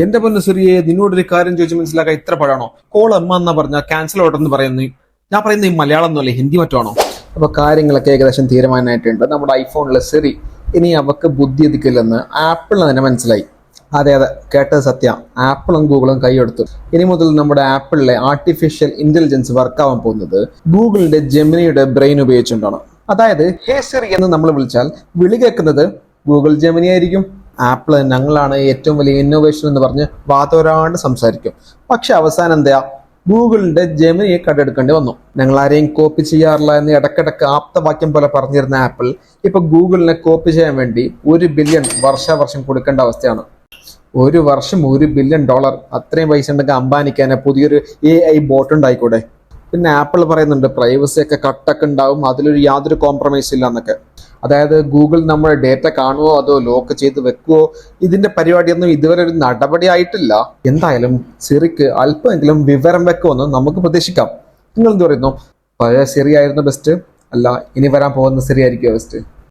എന്റെ പൊന്നു സിറിയെ, നിന്നോടൊരു കാര്യം ചോദിച്ച് മനസ്സിലാക്കാൻ ഇത്ര പാടാണോ? കോൾ എമ്മ എന്നാ പറഞ്ഞ ക്യാൻസൽ ഔട്ടെന്ന് പറയുന്നു. ഞാൻ പറയുന്നത് ഈ മലയാളം ഒന്നുമല്ലേ, ഹിന്ദി മറ്റാണോ? അപ്പൊ കാര്യങ്ങളൊക്കെ ഏകദേശം തീരുമാനമായിട്ടുണ്ട്. നമ്മുടെ ഐഫോണിലെ സിറി ഇനി അവക്ക് ബുദ്ധി ഒതുക്കില്ലെന്ന് ആപ്പിളിന് തന്നെ മനസ്സിലായി. അതെ അതെ, കേട്ടത് സത്യം. ആപ്പിളും ഗൂഗിളും കൈയെടുത്തു. ഇനി മുതൽ നമ്മുടെ ആപ്പിളിലെ ആർട്ടിഫിഷ്യൽ ഇന്റലിജൻസ് വർക്കാവാൻ പോകുന്നത് ഗൂഗിളിന്റെ ജെമിനിയുടെ ബ്രെയിൻ ഉപയോഗിച്ചുകൊണ്ടാണ്. അതായത് ഹേ സിറി എന്ന് നമ്മൾ വിളിച്ചാൽ വിളി കേൾക്കുന്നത് ഗൂഗിൾ ജെമിനി ആയിരിക്കും. ആപ്പിള് ഞങ്ങളാണ് ഏറ്റവും വലിയ ഇന്നോവേഷൻ എന്ന് പറഞ്ഞ് വാതോരാണ്ട് സംസാരിക്കും. പക്ഷെ അവസാനം എന്താ, ഗൂഗിളിന്റെ ജെമിനിയെ കണ്ടെടുക്കേണ്ടി വന്നു. ഞങ്ങൾ ആരെയും കോപ്പി ചെയ്യാറില്ല എന്ന് ഇടക്കിടക്ക് ആപ്തവാക്യം പോലെ പറഞ്ഞിരുന്ന ആപ്പിൾ ഇപ്പൊ ഗൂഗിളിനെ കോപ്പി ചെയ്യാൻ വേണ്ടി $1 ബില്യൺ വർഷം കൊടുക്കേണ്ട അവസ്ഥയാണ്. ഒരു വർഷം $1 ബില്യൺ. അത്രയും പൈസ ഉണ്ടെങ്കിൽ അംബാനിക്ക് പുതിയൊരു AI ബോട്ട് ഉണ്ടായിക്കൂടെ? പിന്നെ ആപ്പിൾ പറയുന്നുണ്ട് പ്രൈവസി ഒക്കെ കട്ടൊക്കെ ഉണ്ടാവും, അതിലൊരു യാതൊരു കോംപ്രമൈസ് ഇല്ല എന്നൊക്കെ. അതായത് ഗൂഗിൾ നമ്മുടെ ഡേറ്റ കാണുവോ അതോ ലോക്ക് ചെയ്ത് വെക്കുവോ, ഇതിന്റെ പരിപാടിയൊന്നും ഇതുവരെ ഒരു നടപടി ആയിട്ടില്ല. എന്തായാലും സിറിക്ക് അല്പമെങ്കിലും വിവരം വെക്കുമെന്ന് നമുക്ക് പ്രതീക്ഷിക്കാം. നിങ്ങൾ എന്ത് പറയുന്നു? പഴയ സിറി ആയിരുന്നു ബെസ്റ്റ്, അല്ല ഇനി വരാൻ പോകുന്ന സിറി ആയിരിക്കുമോ ബെസ്റ്റ്?